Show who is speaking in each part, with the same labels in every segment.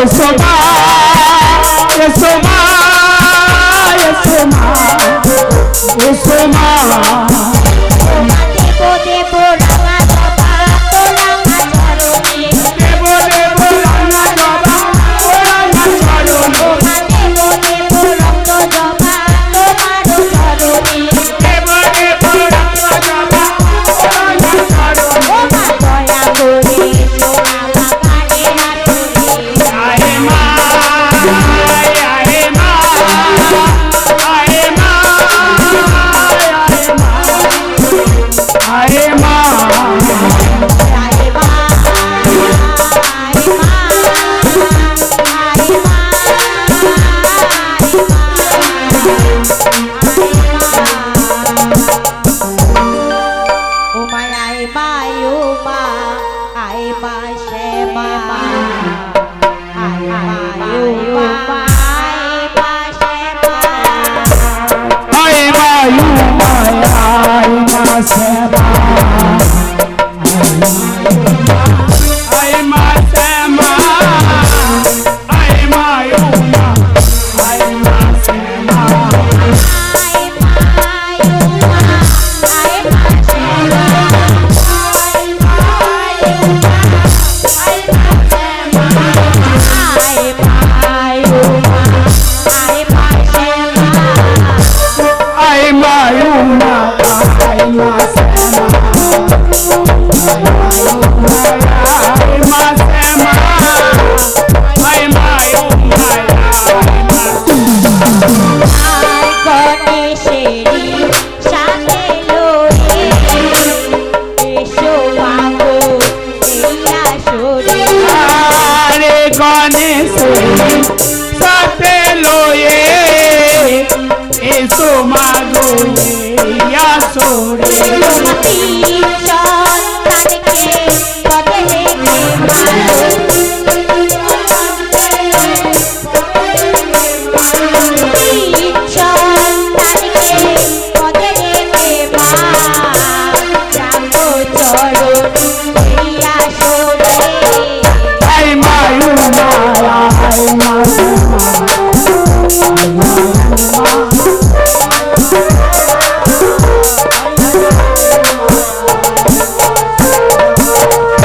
Speaker 1: यशोमा यशोमा यशोमा यशोमा
Speaker 2: देव देव रामा जबा तो रामा चरणे
Speaker 1: देव देव रामा जबा तो रामा चरणे
Speaker 2: देव देव रक्त जबा তোমারো চরণে
Speaker 1: देव देव रामा जबा तो रामा चरणे
Speaker 2: ও মা দয়া করে সোনা বাগানে হাতুড়ে
Speaker 1: आए माँ आए माँ आए माँ आए माँ
Speaker 2: আরে মা আরে মা আরে মা ও মা আয় মা ও মা আয় মা শ্যামা আয় মা ও মা আয় মা শ্যামা
Speaker 1: आए मायू माया आए माँ श्यामा आए माँ श्यामा आए मायू माँ आए माँ श्यामा
Speaker 2: आय मা ও মা আয় মা শ্যামা আয় মা ও মা আয় মা শ্যামা আয় মা ও মা আয় মা শ্যামা
Speaker 1: आए मायू माँ आए माँ श्यामा आए माँ श्यामा आए मायू माया आए माँ
Speaker 2: আর গণেশেরি সাথে লয়ে এসো মাগো এই আসরে
Speaker 1: আরে গণেশ সাথে লয়ে এসো মাগো আসরে
Speaker 2: তিন সন্তানকে পদে রেখে তিন সন্তানকে পদে রেখে মা রাখো চরণ এই আসরে
Speaker 1: আই মায়ু মায়া আই মা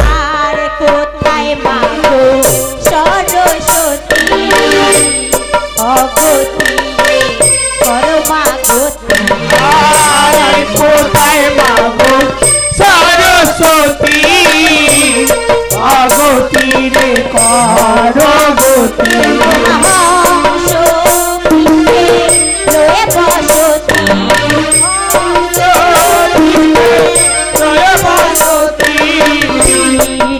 Speaker 2: আর কোথায় মাগো সরস্বতী অগতি রে পরমা গতি
Speaker 1: আরে কোথায় মাগো সরস্বতী আগতি রে করো গতি
Speaker 2: হংস পিঠে লয়ে বসতি
Speaker 1: জয় বসতি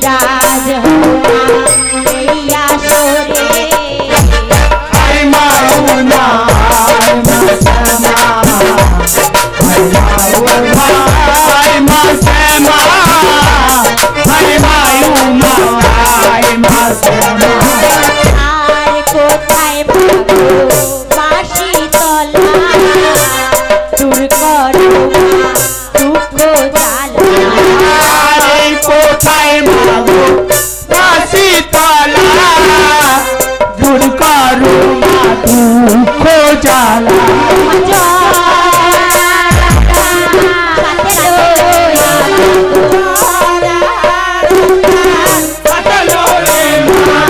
Speaker 2: রাজ হওয়া এই আসরে
Speaker 1: আই মায়ু না আই মা শ্যামা আই মায়ু মা আই মা শ্যামা আই মায়ু মা আই মা শ্যামা
Speaker 2: আর কোথায় মাগো বাঁশি তলা দূর করো মা দুঃখ জ্বালা
Speaker 1: আরে কোথায় মাগো বাসি তলা দূর করো মা দুঃখ জ্বালা কাটালো রে মা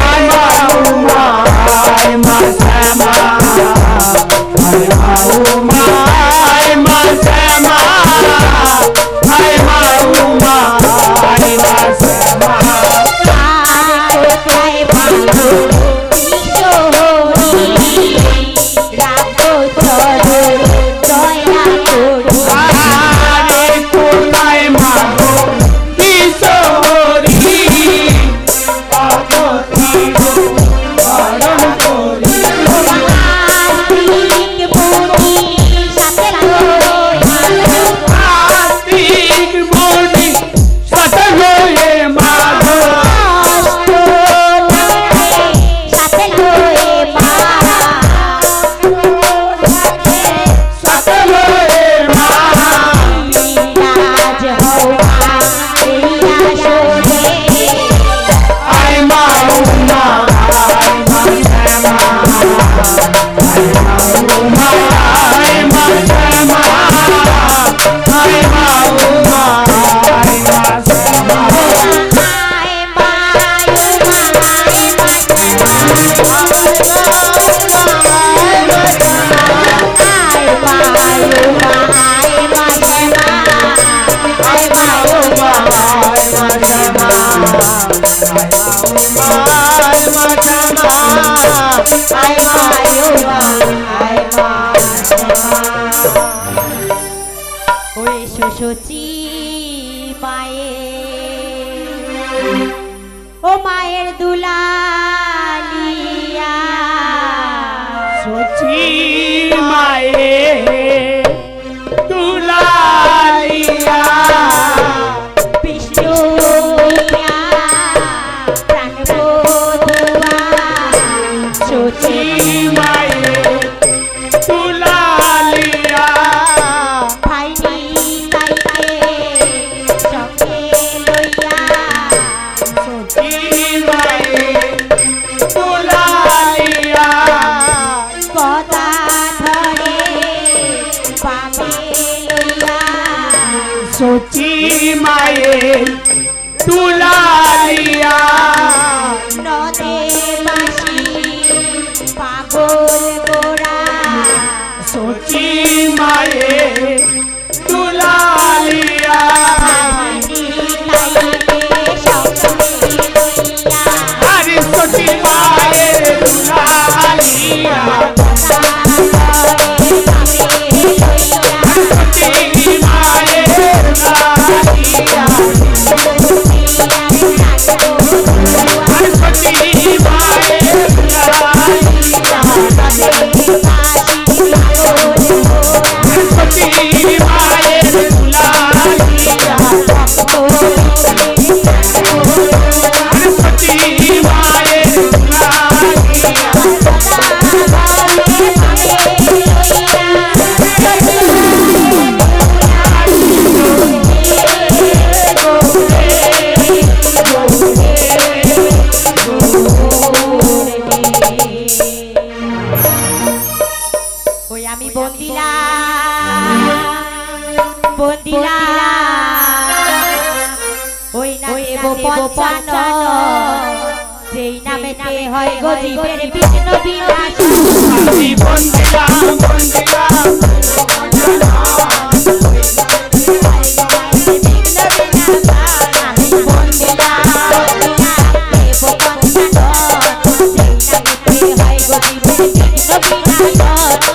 Speaker 1: আই মায়ু মা আই মা শ্যামা আই মায়ু মা আই মা শ্যামা আই মায়ু মা আই মা শ্যামা আরে কোথায় মাগো কিশোরী আগতি বরণ করি আস্তিক বনি সাথে লয়ে মাগো
Speaker 2: সাথে লয়ে মা আয় মায়ো মা আয় মা ওই সুসুচি মায়ে ও মায়ের দুলালিয়া
Speaker 1: সুচি মায়ে দুলালিয়া
Speaker 2: বিষ্ণু প্রাণ বধুয়া সুচি
Speaker 1: মায়ে দুলালিয়া
Speaker 2: ভাইনি তাইকে সঙ্গে লইয়া
Speaker 1: সুচি মায়ে দুলালিয়া
Speaker 2: কথা ধরে পাবে লইয়া
Speaker 1: সুচি মায়ে দুলালিয়া
Speaker 2: নদে বাসি পাগল গোরা
Speaker 1: সুচি মায়ে দুলালিয়া
Speaker 2: ভাইনি তাইকে সঙ্গে লইয়া
Speaker 1: আরে সুচি মায়ে দুলালিয়া
Speaker 2: কথা ধরে পাবে লইয়া
Speaker 1: সুচি মায়ে দুলালিয়া আরে সুচি মায়ে দুলালিয়া সুচি মায়ে দুলালিয়া আরে সুচি মায়ে দুলালিয়া
Speaker 2: ওই আমি বন্দিলা বন্দিলা ওই না দেব পঞ্চান্ন যেই নামেতে হয় গো জীবের বিঘ্ন বিনাশ
Speaker 1: আমি বন্দিলা বন্দিলা
Speaker 2: আমি বন্দিলা দেব পঞ্চান্ন যেই নামেতে হয় গো জীবের বিঘ্ন বিনাশ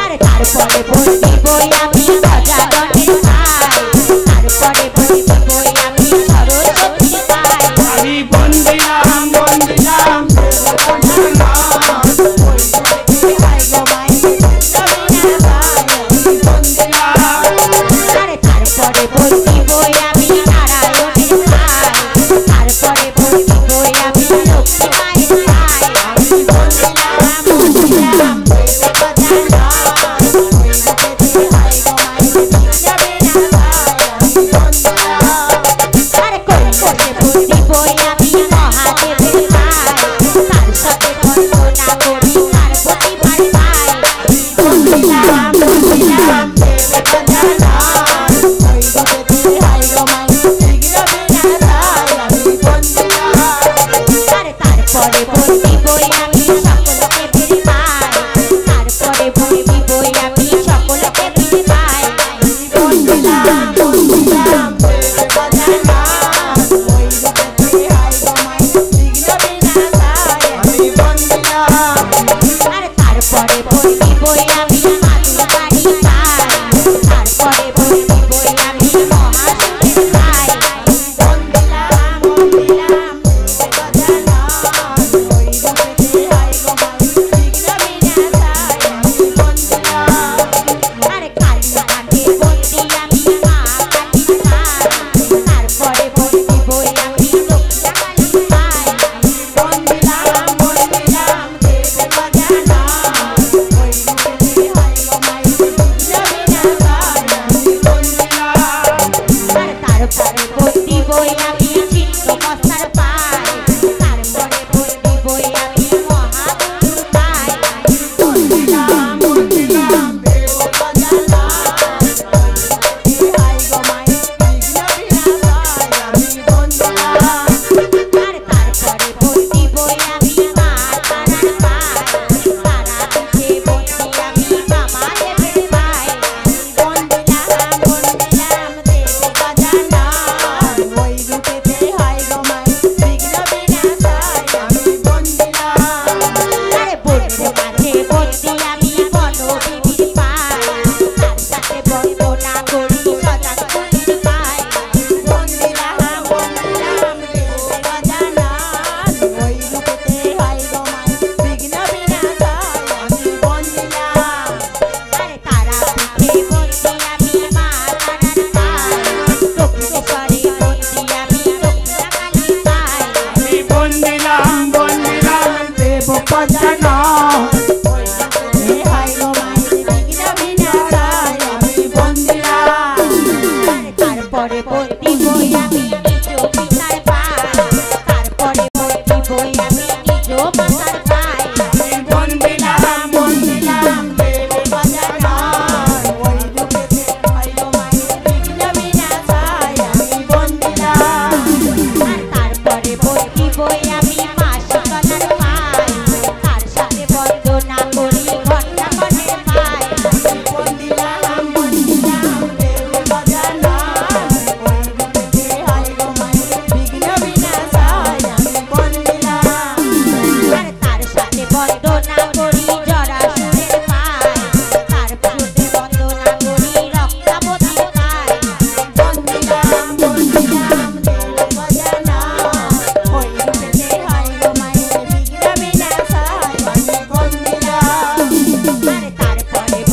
Speaker 2: আরে তারপরে বন্দি বই আমি গজাননের ভাই তারপরে বন্দি বই আমি সরস্বতী ভাই
Speaker 1: আমি বন্দিলাম বন্দিলাম
Speaker 2: আরে তারপরে বন্দি বই আমি নারায়ণের ভাই তারপরে বন্দি বই আমি লক্ষ্মী মায়ের ভাই আমি বন্দিলাম বন্দিলাম আরে কোন কোনে বন্দি বই আমি মহাদেবের ভাই তার সাথে বন্দনা করি পার্বতী মার ভাই বন্দিলাম বন্দিলাম আরে তারপরে বন্দি বই আমি সকলকে ফিরে পাই তারপরে বন্দি বই আমি সকলকে ফিরে পাই বন্দিলাম বন্দিলাম আরে তারপরে বন্দি বই আমি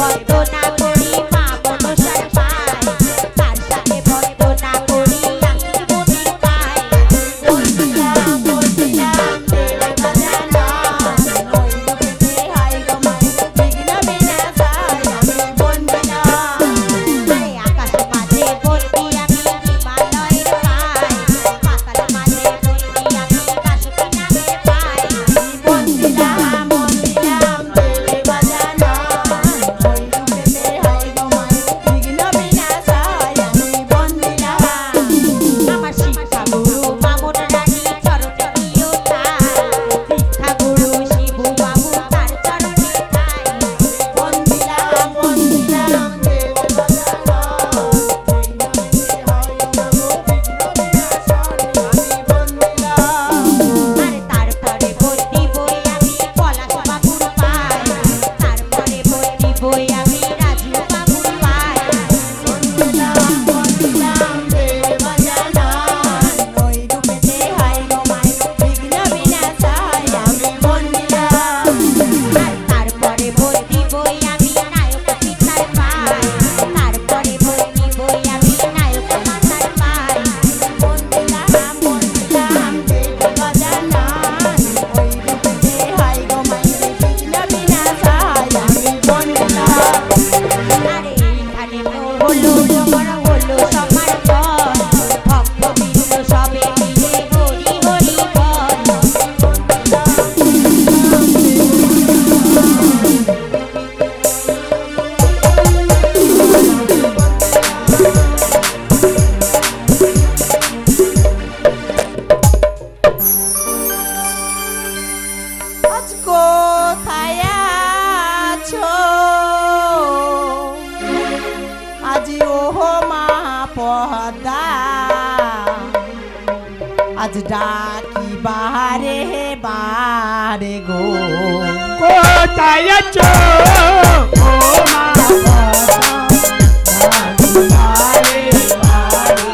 Speaker 2: বন্দনা করি মা মনসার পায় তার সাথে বন্দনা করি আমি মনে পাই বলছিলাম বলছিলাম দেবে বাজানা ওই রূপেতে হাই গো মাই বিঘ্ন বিনাশায় আমি বন্দনা আরে আকাশ মাঝে বন্দি আমি হিমালয়ের পাই পাতাল মাঝে বন্দি আমি বাসুকি নামের পাই বলছিলাম বলছিলাম দেবে বাজানা ওই রূপেতে হাই গো মাই বিঘ্ন বিনাশায় আমি বন্দনা আমার শিক্ষা গুরু মামুন রানী চরণে দিও তাই শিক্ষা গুরু শিবু বাবু তার চরণে তাই বন্দিলাম বন্দিলাম দেবে বাজানা ওই রূপেতে হাই গো মাই বিঘ্ন বিনাশায় আমি বন্দিলাম আরে তারপরে বন্দি বই আমি পলাশ বাবুর পাই তারপরে বন্দি বই আমি রাজু বাবুর পাই বন্দিলাম বন্দিলাম দেবে বাজানা ওই রূপেতে হাই গো মাই বিঘ্ন বিনাশায় আমি বন্দিলাম আর তারপরে বন্দি বই আমি নায়ক পিতার পাই তারপরে বন্দি বই আমি নায়ক মাতার পাই বন্দিলাম বন্দিলাম দেবে বাজানা ওই রূপেতে হাই গো মাই বিঘ্ন বিনাশায় আমি বন্দিলাম আরে এইখানে মোর হলো তোমার হলো সমার্পণ ভক্ত বৃন্দ সবে মিলে হরি হরি বল আজ কোথায় আছো আজি ওহো মা পদা আজ ডাকি বাহারে বারে গো
Speaker 1: কোথায় আছো ও মা বারে বারে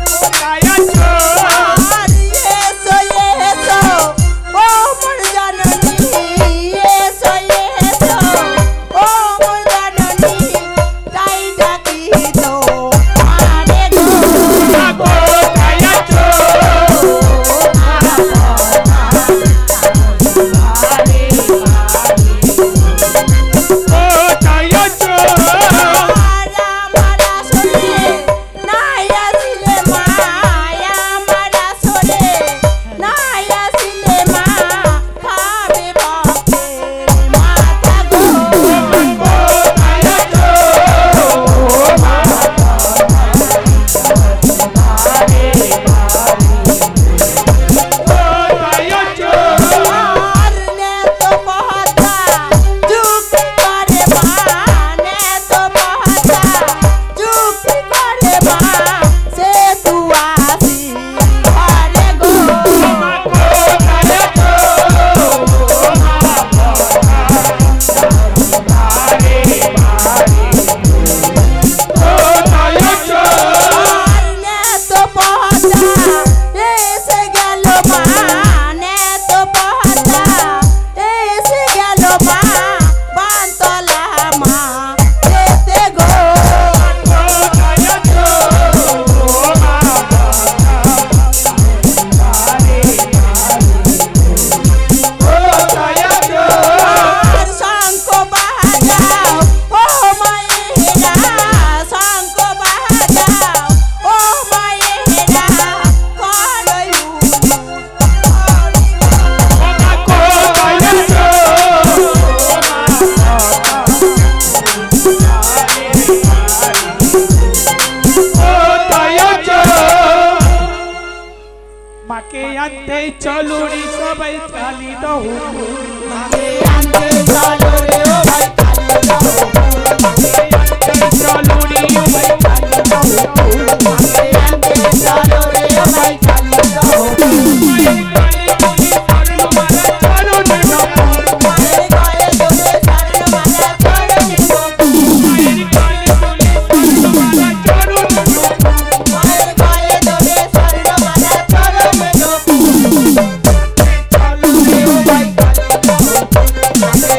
Speaker 1: কোথায় আছো
Speaker 2: আর এসো এসো ও মোর জননী এসো এসো ও মোর জননী তাই ডাকি তো আরে গো
Speaker 1: কোথায় আছো কোথায় আছো
Speaker 2: মারা মারা সরে নাই আসিলে মায়া মারা সরে নাই আসিলে মা খাবে ভক্তের মাথা গো
Speaker 1: কোথায় আছো মা কোথায় আছো
Speaker 2: আর নে তো পহতা যুক্তি করে মা নে তো পহতা যুক্তি করে মা সে তু আসি ঘরে গো
Speaker 1: কোথায় আছো কোথায় আছো
Speaker 2: আর নে তো পহতা এসে গেল মা নে তো পহতা এসে গেল মা বানতলা মা যেতে গো
Speaker 1: কোথায় আছো কোথায় আছো
Speaker 2: আর শঙ্খ বাজাও ও মায়েরা শঙ্খ বাজাও ও মায়েরা করই
Speaker 1: কোথায় আছো কোথায় আছো মাকে আনতে চলুরি সবাই খালি দহু
Speaker 2: মাকে আনতে চলো রে ও ভাই কালী দাও
Speaker 1: চলুরি
Speaker 2: মাকে আনতে চলো রে ও ভাই কালী দাও মায়ের গয়ে দোলে স্বর্ণমালা চরণে গো মায়ের গয়ে দোলে স্বর্ণমালা চরণে গো চলো রে ও ভাই কালী দাও মাকে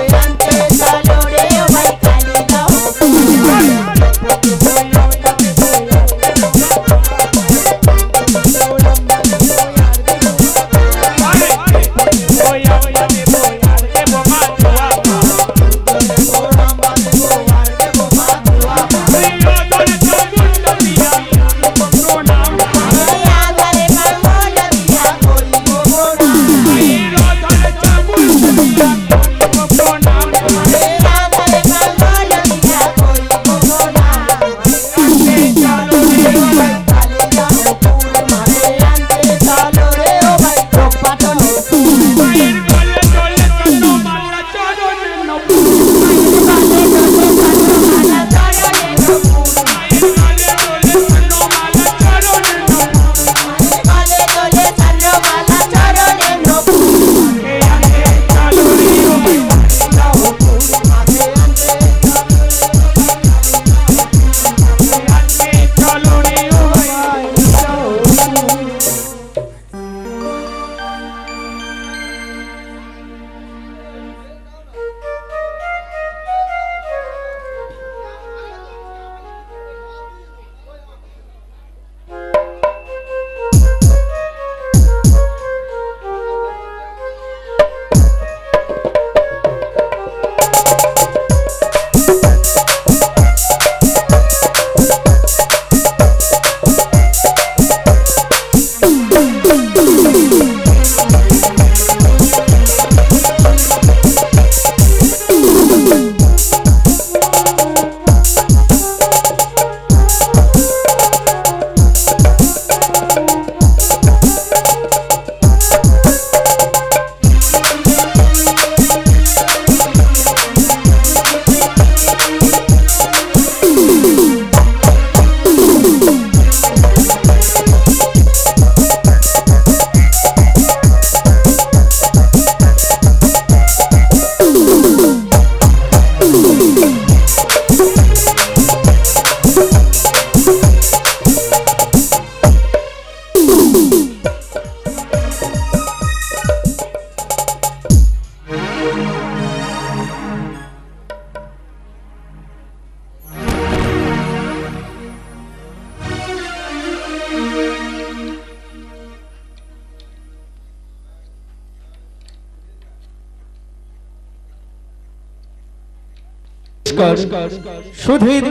Speaker 3: সুধীর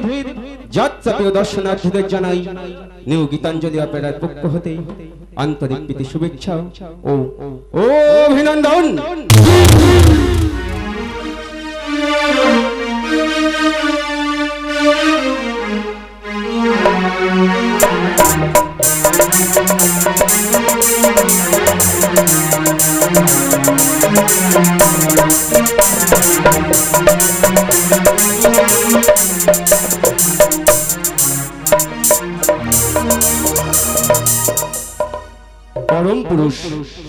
Speaker 3: যাত্রাপ্রিয় দর্শনার্থীদের জানাই নিউ গীতাঞ্জলি অপেরার পক্ষ হতে আন্তরিক প্রীতি শুভেচ্ছা ও অভিনন্দন। পরম পুরুষ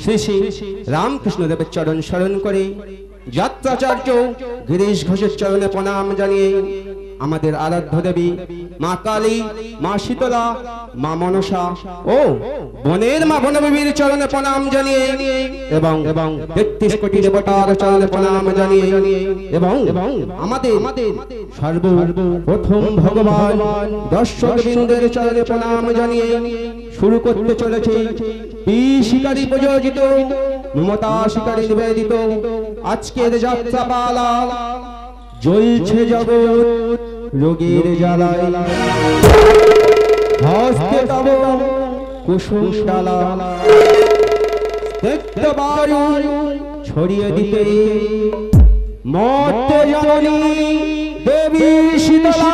Speaker 3: শ্রী শ্রী রামকৃষ্ণ দেবের চরণ স্মরণ করে যাত্রাচার্য গিরিশ ঘোষের চরণে প্রণাম জানিয়ে আমাদের আরাধ্য দেবী মা কালী, মা শীতলা, মা মনসা ও বনের মা বনবিবীর চরণে প্রণাম জানিয়ে এবং ৩৩ কোটি দেবতার চরণে প্রণাম জানিয়ে এবং আমাদের সর্বপ্রথম ভগবান দর্শকবৃন্দের চরণে প্রণাম জানিয়ে শুরু করতে চলেছে পি শিকারী প্রযোজিত, মমতা শিকারী নিবেদিত আজকের যাত্রাপালা। জ্বলছে জগৎ রোগের জ্বালায়, হস্তে তব কুসুম ডালা, স্নিগ্ধ বায়ু ছড়িয়ে দিতে মর্ত্য জননী দেবী শীতলা,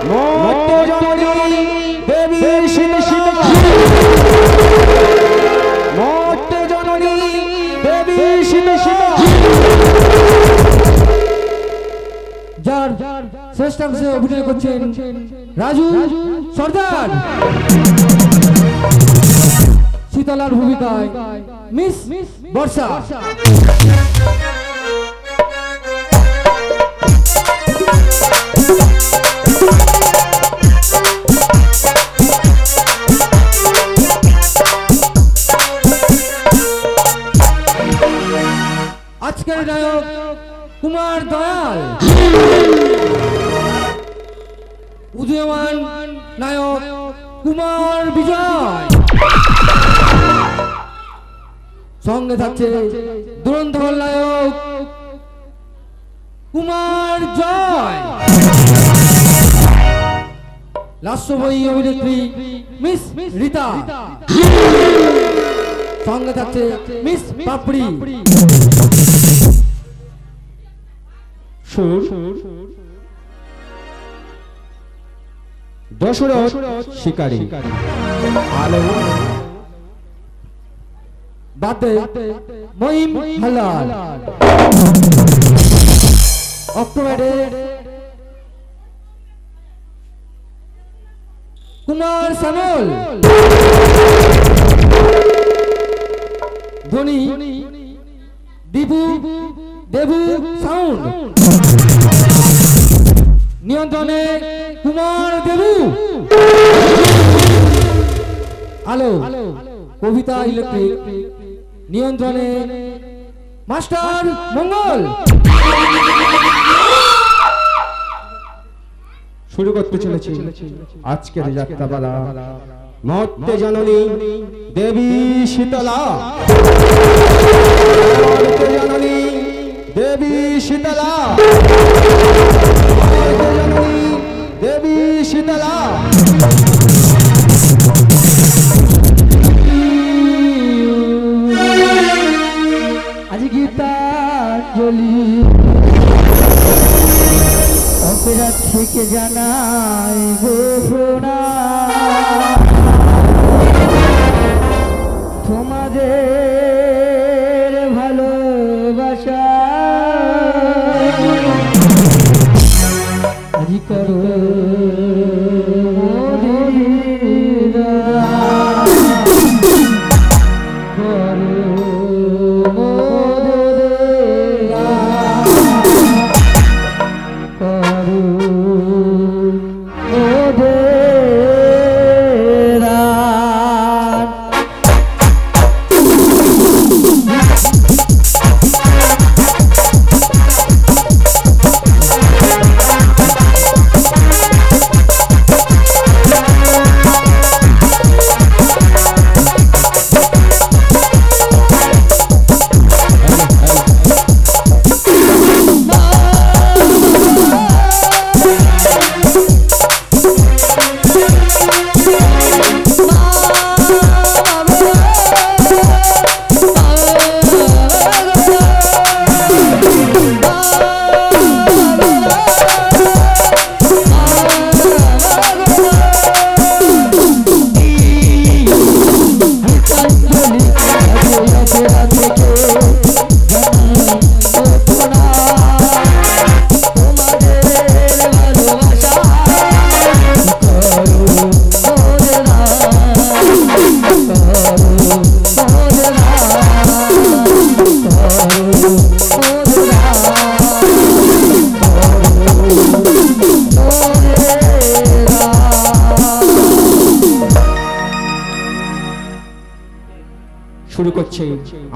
Speaker 3: মর্ত্য জননী দেবী শীতলা, মর্ত্য জননী দেবী শীতলা।
Speaker 4: যার শ্রেষ্ঠাংশে অভিনয় করছেন রাজু সর্দার, শীতলার ভূমিকায় মিস বর্ষা। আজকের নায়ক কুমার দয়াল, উদীয়মান নায়ক কুমার বিজয়, সঙ্গে থাকছে দুরন্তর নায়ক কুমার জয়, লাস্যময়ী অভিনেত্রী মিস রীতা, সঙ্গে থাকছে মিস পাপড়ি।
Speaker 3: দশরথ শিকারী, আলো
Speaker 4: বাদে মহিম হালাল, অক্টোবরে কুমার শ্যামল, ধ্বনি দীপু দেবু সাউন্ড, নিয়ন্ত্রণে কুমার দেবু, আলো কবিতা ইলেকট্রিক, নিয়ন্ত্রণে মাস্টার মঙ্গল।
Speaker 3: শুরু করতে চলেছি আজকের যাত্রাপালা। মর্ত্য জননী দেবী শীতলা, মর্ত্য জননী দেবী শীতলা, মর্ত্য জননী দেবী শীতলা।
Speaker 4: আজ গীতাঞ্জলি অপেরা থেকে জানাই ঘোষণা, তোমাদের ভালোবাসা আজি করো করো
Speaker 3: শুরু করছে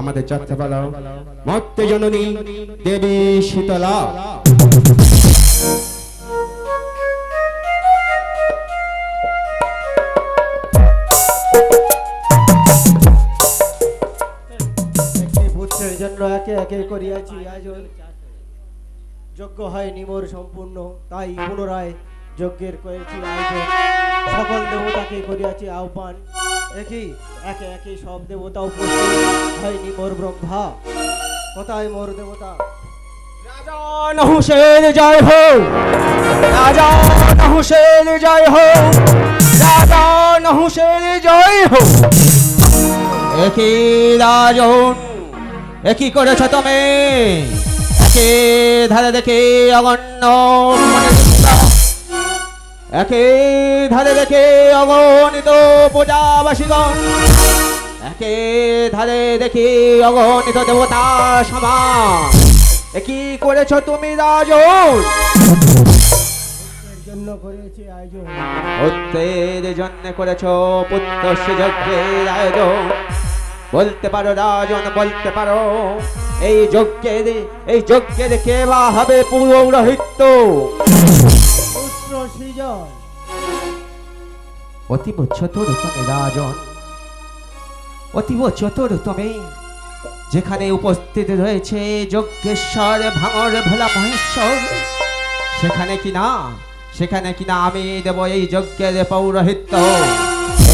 Speaker 3: আমাদের যাত্রাপালা মর্তে জননী দেবী শীতলা।
Speaker 5: পুত্রের জন্য একে একে করিয়াছি আয়োজন, যজ্ঞ হয়নি মোর সম্পূর্ণ, তাই পুনরায় যজ্ঞের করেছি আয়োজন। সকল দেবতাকে করিয়াছি আহ্বান, একই একে একে সব দেবতা উপস্থিত, হয়নি মোর ব্রহ্মা। কোথায় মোর দেবতা?
Speaker 3: রাজা হুসেন জয় হো, রাজা হুসেন জয় হো, রাজা হুসেন জয় হো। একই রাজন একই করেছ তুমি, একে ধারে দেখে অগণ্য একে ধারে দেখে অগণিত পূজাবাসীগণ, একে ধারে দেখে অগণিত দেবতা সমাজ, একই করেছ তুমি রাজন।
Speaker 5: জন্য করেছি আয়োজন,
Speaker 3: পুত্রের জন্য করেছ পুত্র যজ্ঞের আয়োজন। বলতে পারো রাজন, বলতে পারো এই যজ্ঞের কে বা হবে পৌরোহিত্য?
Speaker 5: পুত্র সৃজন।
Speaker 3: অতীব চতুর তুমি রাজন, অতীব চতুর তুমি। যেখানে উপস্থিত রয়েছে যজ্ঞেশ্বর ভাঙর ভোলা মহেশ্বর, সেখানে কিনা আমি দেব এই যজ্ঞের পৌরোহিত্য।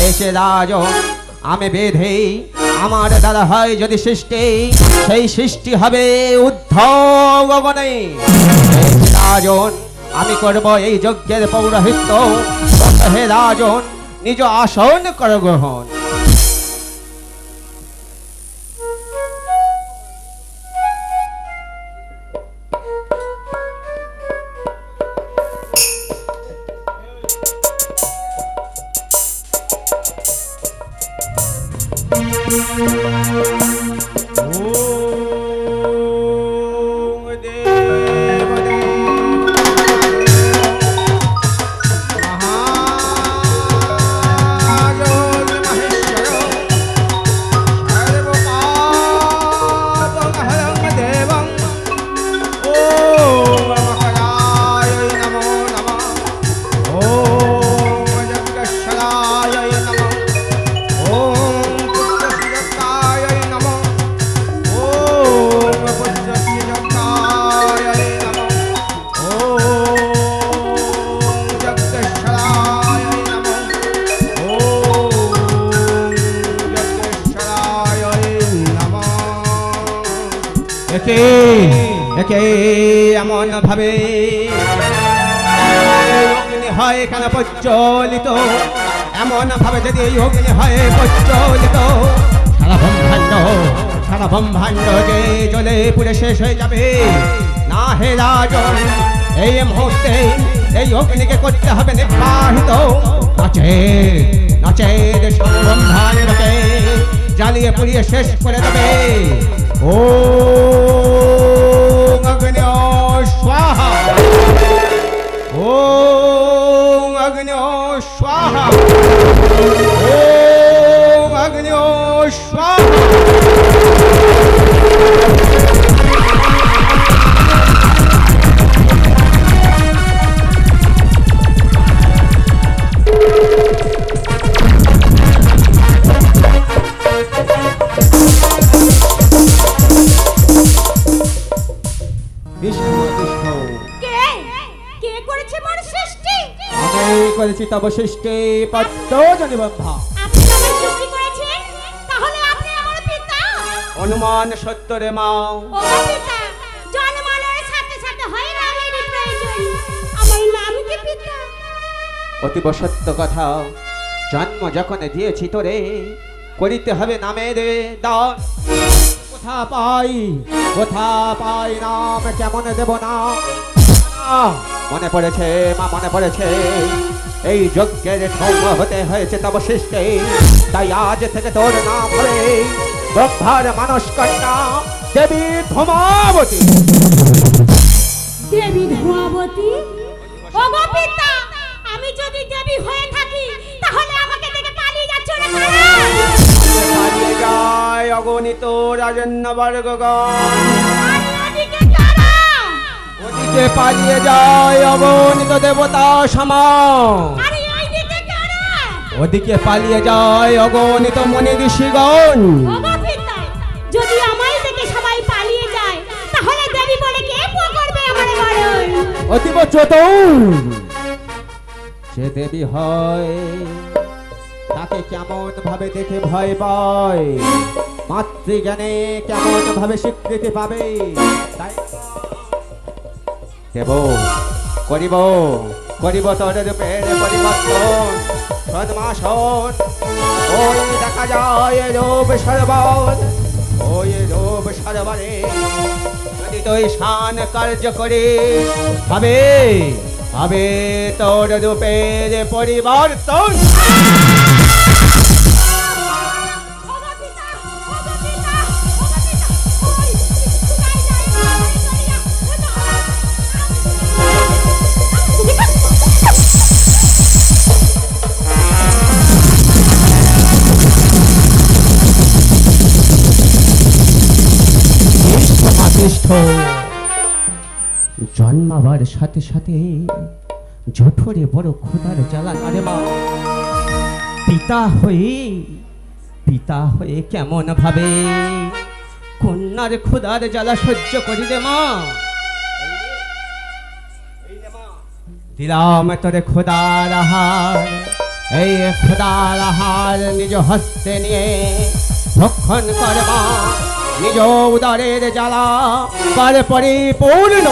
Speaker 3: এসে রাজন আমি বেধে, আমার দ্বারা হয় যদি সৃষ্টি, সেই সৃষ্টি হবে ঊর্ধ্ব গগনে। রাজন আমি করব এই যজ্ঞের পৌরোহিত্য। হে রাজন নিজ আসন কর গ্রহণ। এমন ভাবে অগ্নি হয় কেন প্রজ্বলিত, এমন ভাবে যদি এই অগ্নি হয় প্রজ্বলিত, সারা ব্রহ্মাণ্ড যে জ্বলে পুড়ে শেষ হয়ে যাবে না। হে রাজন এই মুহূর্তে এই অগ্নিকে করতে হবে নির্বাহিত, নচেত ব্রহ্মাণ্ডকে জ্বালিয়ে পুড়িয়ে শেষ করে দেবে। ও অগ্নি স্বাহা, ও অগ্নি স্বাহা, ও অগ্নি স্বাহা। করেছি তব সৃষ্টি পদ্মজনী ব্রহ্মা।
Speaker 2: আপনি আমার সৃষ্টি করেছেন, তাহলে আপনি আমার পিতা।
Speaker 3: অনুমান সত্য রে মা।
Speaker 2: ও পিতা, জন্মানোর সাথে সাথে হয় নামের প্রয়োজন, আমার নাম কি পিতা?
Speaker 3: অতীব সত্য কথা, জন্ম যখন দিয়েছি তোরে করিতে হবে নামের দান। কোথা পাই নাম কেমন দেব না? মনে পড়েছে মা, মনে পড়েছে এই যজ্ঞের সৌম্য হতে হয়েছে তব সৃষ্টি, তাই আজ থেকে তোর নাম হবে ব্রহ্মার মানস কন্যা দেবী ধূমাবতী।
Speaker 2: দেবী ধূমাবতী? ওগো পিতা, আমি যদি দেবী হয়ে থাকি তাহলে আমাকে দেখে পালিয়ে যাচ্ছ না কেন?
Speaker 3: পালিয়ে যায় অগণিত রাজন্য বর্গগণ,
Speaker 2: ওদিকে কারা?
Speaker 3: ওদিকে পালিয়ে যায় অগণিত দেবতা সমাজ,
Speaker 2: আরে ওইদিকে কারা?
Speaker 3: ওদিকে পালিয়ে যায় অগণিত মুনি ঋষিগণ।
Speaker 2: ওগো পিতা, যদি আমায় দেখে সবাই পালিয়ে যায় তাহলে দেবী বলে কে করবে আমারে বরণ?
Speaker 3: অতীব চতুর সে দেবী হয়, তাকে কেমন ভাবে দেখে ভয় পায়, মাতৃজ্ঞানে কেমন ভাবে স্বীকৃতি পাবে, তাই দেব করিব করিব তোর রূপের পরিবর্তন। সন্মাসন ওই দেখা যায় রূপ সরবর, ওই রূপ সরবরে যদি তুই শান কার্য করে হবে হবে তোর রূপের পরিবর্তন।
Speaker 2: ওগো পিতা, ওগো পিতা, ওগো পিতা, ওই কোথায়
Speaker 3: জন্মাবার সাথে সাথে জঠরে বড় ক্ষুধার জ্বালা আরে মা, পিতা হয়ে কেমন ভাবে কন্যার ক্ষুধার জ্বালা সহ্য করি রে মা। দিলাম তোরে ক্ষুধার আহার, এই ক্ষুধার আহার নিজ হস্তে নিয়ে ভক্ষণ কর মা, নিজ উদরের জ্বালা কর পরিপূর্ণ।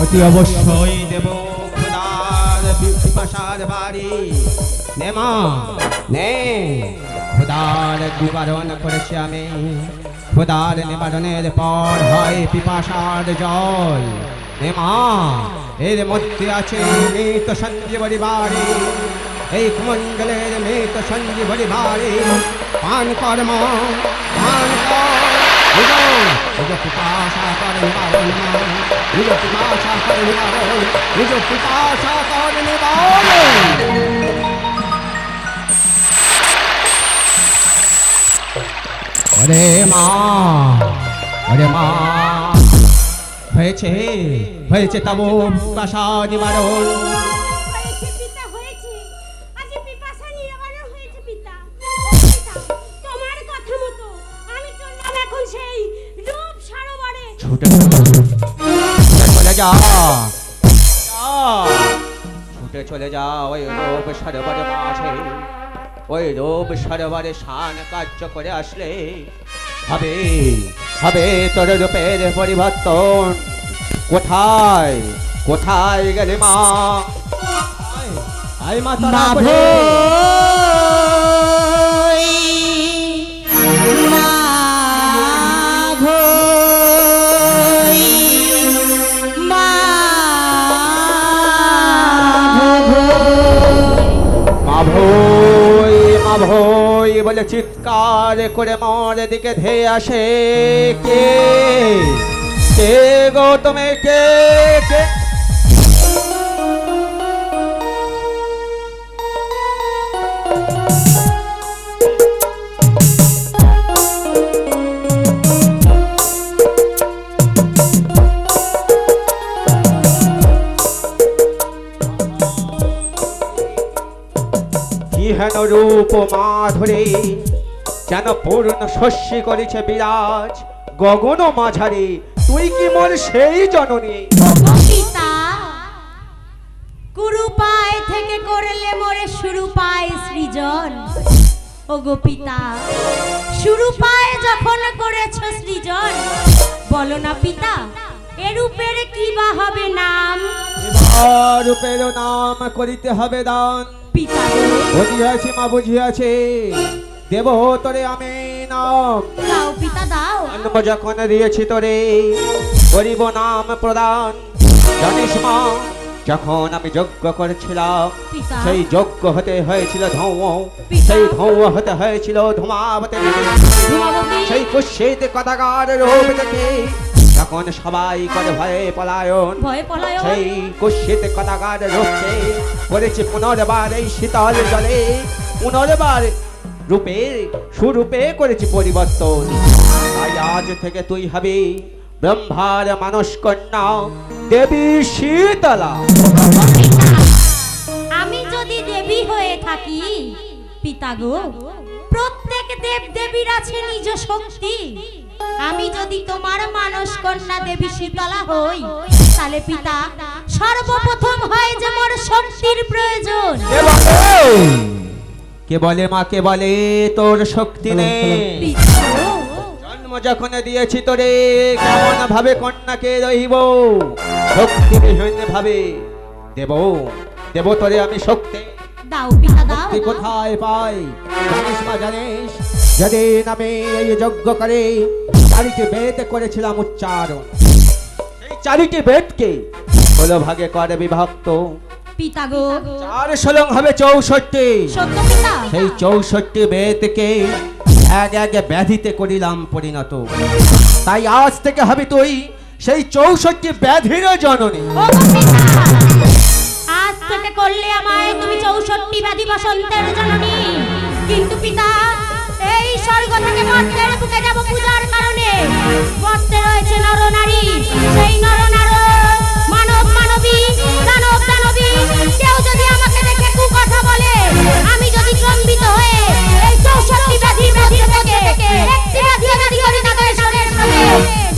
Speaker 3: অতি অবশ্যই দেব খোদার পিপাসার বাড়ি, নে মা নে, খোদার নিবারণ করেছি আমি, খোদার নিবারণের পর হয় পিপাসার জল। নে মা, এর মধ্যে আছে মৃত সঞ্জীবনী বাড়ি, এই কুমণ্ডলের মৃত সঞ্জীবনী বাড়ি, পান কর মা পান কর। নিজ পিপাসা কর নিবারণ, নিজ পিপাসা কর নিবারণ, নিজ পিপাসা কর নিবারণ। ওরে মা, ওরে মা, হয়েছে হয়েছে তব পিপাসা নিবারণ।
Speaker 2: হয়েছে পিতা, হয়েছে আজ পিপাসা নিবারণ হয়েছে পিতা। ও পিতা, তোমার কথা মতো আমি চললাম এখন সেই রূপ সরোবরে।
Speaker 3: ছুটে চলে যা, ছুটে চলে যা ওই রূপ সরোবরে মাঝে, ওই রূপ সরোবরে স্নান কার্য করে আসলে হবে হবে তোর রূপের পরিবর্তন। কোথায় কোথায় গেলে মা? আয় মা তারা বলে। ভই বলে চিৎকার করে মোর দিকে ধেয়ে আসে, কে কে গো তুমি, কে কে? হেন রূপ মাধুরী যেন পূর্ণ শস্যি করেছে বিরাজ গগন মাঝারে, তুই কি মোর সেই জননী?
Speaker 2: ওগো পিতা, কুরুপায় থেকে করলে মোরে শুরুপায় সৃজন। ওগো পিতা, শুরুপায় যখন করেছ সৃজন, বলো না পিতা এ রূপের কি বা হবে নাম?
Speaker 3: এবার রূপের নাম করিতে হবে দান।
Speaker 2: পিতা
Speaker 3: বুঝিয়াছি মা, বুঝিয়াছি, দেব তোরে আমি নাম।
Speaker 2: দাও পিতা দাও।
Speaker 3: জন্ম যখন দিয়েছি তোরে করিব নাম প্রদান। জানিস মা, যখন আমি যজ্ঞ করেছিলাম
Speaker 2: পিতা।
Speaker 3: সেই যজ্ঞ হতে হয়েছিল ধোঁয়া,
Speaker 2: পিতা।
Speaker 3: সেই ধোঁয়া হতে হয়েছিল ধূমাবতী,
Speaker 2: ধূমাবতী।
Speaker 3: সেই কুৎসিত কথাকার রূপ দেখে তখন সবাই করে ভয়ে পলায়ন,
Speaker 2: ভয়ে পলায়ন।
Speaker 3: সেই কুৎসিত কথাকার রূপে করেছি পুনর্বার এই শীতল জলে, পুনর্বার রূপে সুরূপে করেছি পরিবর্তন। তাই আজ থেকে তুই হবি ব্রহ্মার মানস কন্যা দেবী শীতলা।
Speaker 2: আমি যদি দেবী হয়ে থাকি পিতা গো, প্রত্যেক দেব দেবীর আছে নিজ শক্তি। আমি যদি তোমার মানস কন্যা দেবী শীতলা হই, তাহলে পিতা সর্বপ্রথম হয় যে মোর শক্তির প্রয়োজন।
Speaker 3: কে বলে মা, কে বলে তোর শক্তি নেই?
Speaker 2: পিতা গো,
Speaker 3: জন্ম যখন দিয়েছি তোরে কেমন ভাবে কন্যাকে রইব, শক্তিবিহীন ভাবে দেব দেব তোরে আমি শক্তি।
Speaker 2: দাও পিতা দাও।
Speaker 3: তুই কোথায় পাই জানিস মা, জানিস? যেদিন আমি এই যজ্ঞ করে 4টি বেদ করেছিলাম উচ্চারণ, এই 4টি বেদকে 16 ভাগে করে বিভক্ত,
Speaker 2: পিতা গো,
Speaker 3: 4 16 হবে 64।
Speaker 2: সত্য পিতা।
Speaker 3: সেই 64 বেদকে এক এক ব্যাধিতে করিলাম পরিণত। তাই আজ থেকে হবে তুই সেই 64 ব্যাধির জননী।
Speaker 2: ও গো পিতা, আজ থেকে করলে আমায় তুমি 64 ব্যাধি বসন্তের জননী। কিন্তু পিতা, এই স্বর্গ থেকে মর্তের বুকে যাব পূজার কারণে। মর্তে রয়েছে নর নারী, সেই নর নার মানব মানবী দানব দানবী। কেউ যদি আমাকে দেখে কুকথা বলে, আমি যদি চম্বিত হয়ে এই 64 ব্যাধির মধ্যে থেকে একটি ব্যাধি যদি করি তাদের শরীরের সঙ্গে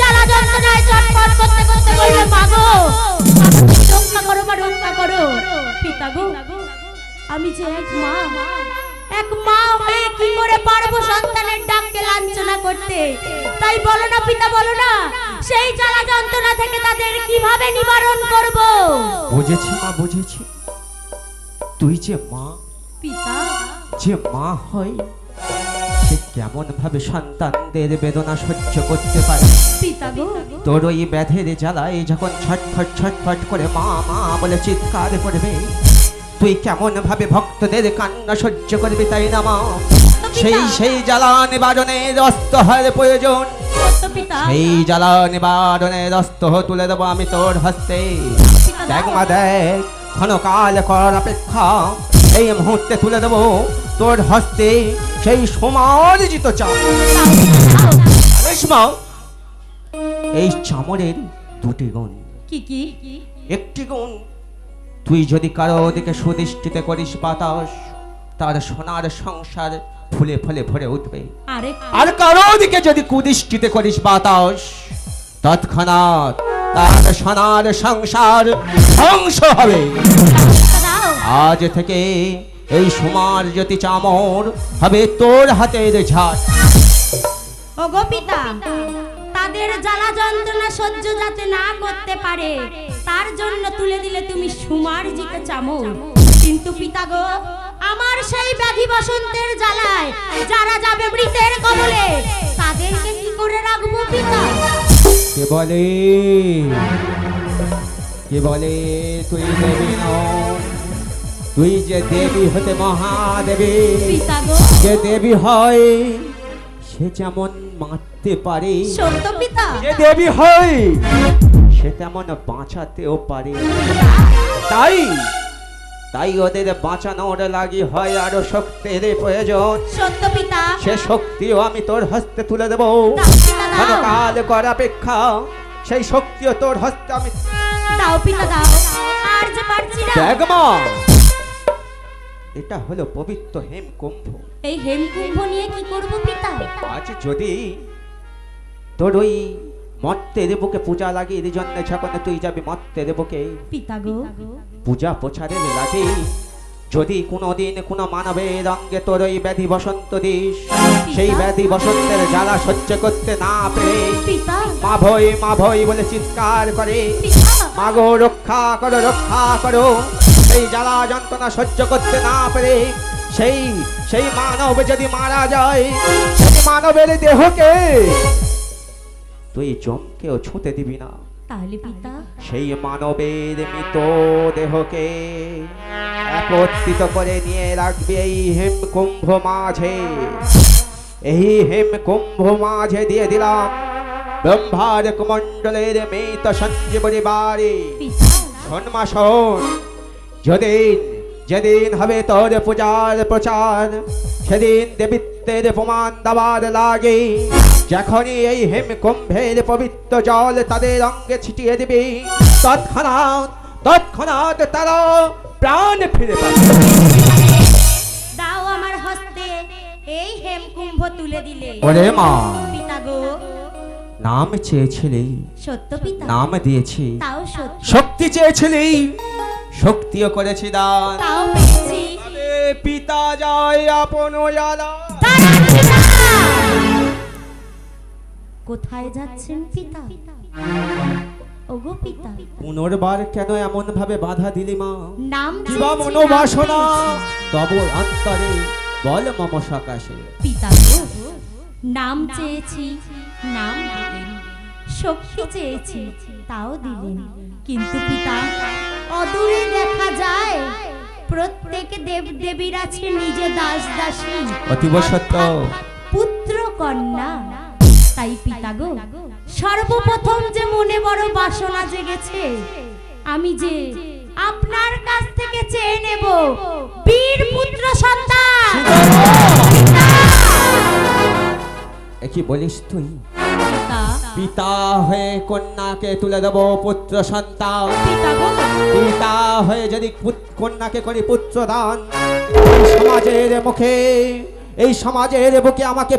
Speaker 2: জ্বালা যন্ত্রণায় চটপট করতে করতে বলবে মাগো রক্ষা করো মা, রক্ষা করো। পিতা গো, আমি যে এক মা হয়ে কি করে পারবো সন্তানের ডাককে লাঞ্ছনা করতে? তাই বলো না পিতা, বলো না, সেই জ্বালা যন্ত্রণা থেকে তাদের কিভাবে নিবারণ করব?
Speaker 3: বুঝেছি মা, বুঝেছি। তুই যে মা,
Speaker 2: পিতা,
Speaker 3: যে মা হয় সে কেমন ভাবে সন্তানদের বেদনা সহ্য করতে পারে।
Speaker 2: পিতা গো,
Speaker 3: তোর ওই ব্যাধের জ্বালায় যখন ছটফট ছটফট করে মা মা বলে চিৎকার করবে, তুই কেমন ভাবে ভক্তদের কান্না সহ্য করবি, তাই না মা? সেই জ্বালা নিবারণের অস্ত্র হয় প্রয়োজন।
Speaker 2: সত্য পিতা।
Speaker 3: সেই জ্বালা নিবারণের অস্ত্র তুলে দেবো আমি তোর হস্তে। দেখ মা দেখ, ক্ষণকাল কর অপেক্ষা, এই মুহূর্তে তুলে দেবো তোর হস্তে সেই সমার্জিত চামর। জানিস মা, এই চামরের 2টি গুণ।
Speaker 2: কি কি?
Speaker 3: একটি গুণ, তুই যদি কারো দিকে সুদৃষ্টিতে করিস বাতাস, তার সোনার সংসার ফুলে ফুলে ভরে উঠবে।
Speaker 2: আরে
Speaker 3: আর কারো দিকে যদি কুদৃষ্টিতে করিস বাতাস, তৎক্ষণাৎ তার সোনার সংসার ধ্বংস হবে।
Speaker 2: দাও।
Speaker 3: আজ থেকে এই সমার্জিত চামর হবে তোর হাতের ঝাড়।
Speaker 2: ও গো পিতা, তাদের জ্বালা যন্ত্রণা সহ্য যাতে না করতে পারে তার জন্য তুলে দিলে তুমি সুমার্জিত চামর। কিন্তু পিতা গো, আমার সেই ব্যাধি বসন্তের জ্বালায় যারা যাবে মৃতের কবলে, তাদেরকে কি করে রাখবো পিতা?
Speaker 3: কে বলে, কে বলে তুই দেবী নও? তুই যে দেবী হতে মহাদেবী।
Speaker 2: পিতা গো,
Speaker 3: যে দেবী হয় সে যেমন মারতে পারে,
Speaker 2: সত্য পিতা।
Speaker 3: যে দেবী হয় সে তেমন বাঁচাতেও পারে। তাই তাই ওদের বাঁচানোর লাগি হয় আরো শক্তির প্রয়োজন।
Speaker 2: সত্য পিতা।
Speaker 3: সে শক্তিও আমি তোর হস্তে তুলে দেবো।
Speaker 2: দাও পিতা দাও।
Speaker 3: ক্ষণকাল কর অপেক্ষা, সেই শক্তিও তোর হস্তে আমি।
Speaker 2: দাও পিতা দাও, আর যে পারছি না।
Speaker 3: দেখ মা, এটা হলো পবিত্র হেমকুম্ভ।
Speaker 2: এই হেমকুম্ভ নিয়ে কি করব পিতা?
Speaker 3: আজ যদি তোর ওই মর্তের বুকে পূজা লাগে, এর জন্য যখন তুই যাবি মর্তের বুকে
Speaker 2: পিতা গো,
Speaker 3: পূজা প্রচারের লাগে, যদি কোনোদিন কোনো মানবের অঙ্গে তোর ওই ব্যাধি বসন্ত দিস, সেই ব্যাধি বসন্তের জ্বালা সহ্য করতে না পেরে
Speaker 2: পিতা,
Speaker 3: মা ভয় বলে চিৎকার করে,
Speaker 2: পিতা,
Speaker 3: মাগো রক্ষা করো, রক্ষা করো। সেই জ্বালা যন্ত্রণা সহ্য করতে না পেরে সেই সেই মানব যদি মারা যায়, সেই মানবের দেহকে তুই চমকেও ছুঁতে দিবি না।
Speaker 2: তাহলে পিতা
Speaker 3: সেই মানবের মৃত দেহকে একত্রিত করে নিয়ে রাখবে এই হেমকুম্ভ মাঝে। এই হেমকুম্ভ মাঝে দিয়ে দিলাম ব্রহ্মার কুমণ্ডলের মৃত সঞ্জীবনী বাড়ি। শোন মা শোন, যেদিন যেদিন হবে তোর পূজার প্রচার, সেদিন দেবিত্বের প্রমাণ দেওয়ার লাগে। যখনই এই হেমকুম্ভের পবিত্র জল তাদের অঙ্গে ছিটিয়ে দিবি, তৎক্ষণাৎ তারা প্রাণ ফিরে পাবে।
Speaker 2: দাও আমার হস্তে এই হেমকুম্ভ তুলে দিলে।
Speaker 3: ওরে মা,
Speaker 2: পিতা গো,
Speaker 3: নাম চেয়েছিলি,
Speaker 2: সত্য পিতা,
Speaker 3: নাম দিয়েছি।
Speaker 2: তাও সত্য।
Speaker 3: শক্তি চেয়েছিলি, শক্তিও করেছি দান।
Speaker 2: তাও পেয়েছি।
Speaker 3: তবে পিতা যায় আপন আলা।
Speaker 2: দাঁড়ান পিতা! কোথায় যাচ্ছেন পিতা? ওগো পিতা,
Speaker 3: পুনর্বার কেন এমন ভাবে বাধা দিলি মা?
Speaker 2: নাম
Speaker 3: কিবা
Speaker 2: চেয়েছি,
Speaker 3: মনোবাসনা
Speaker 2: নাম পেয়েছি।
Speaker 3: তব অন্তরে বল মম সকাশে।
Speaker 2: পিতা গো, নাম চেয়েছি, নাম দিলেন। শক্তি চেয়েছি, তাও দিলেন। কিন্তু পিতা, অদূরে দেখা যায় প্রত্যেক দেব দেবীর আছে নিজে দাস দাসী,
Speaker 3: অতীব সত্য।
Speaker 2: পুত্র কন্যা। তাই পিতা গো, সর্বপ্রথম যে মনে বড় বাসনা জেগেছে, আমি যে আপনার কাছ থেকে চেয়ে নেব বীর পুত্র সন্তান।
Speaker 3: কি বলিস তুই?
Speaker 2: পিতা,
Speaker 3: পিতা হয়ে কন্যাকে তুলে দেব পুত্র সন্তান।
Speaker 2: পিতা গো,
Speaker 3: পিতা হয়ে যদি কন্যাকে করি পুত্র দান, এই সমাজের মুখে, এই সমাজের বুকে আমাকে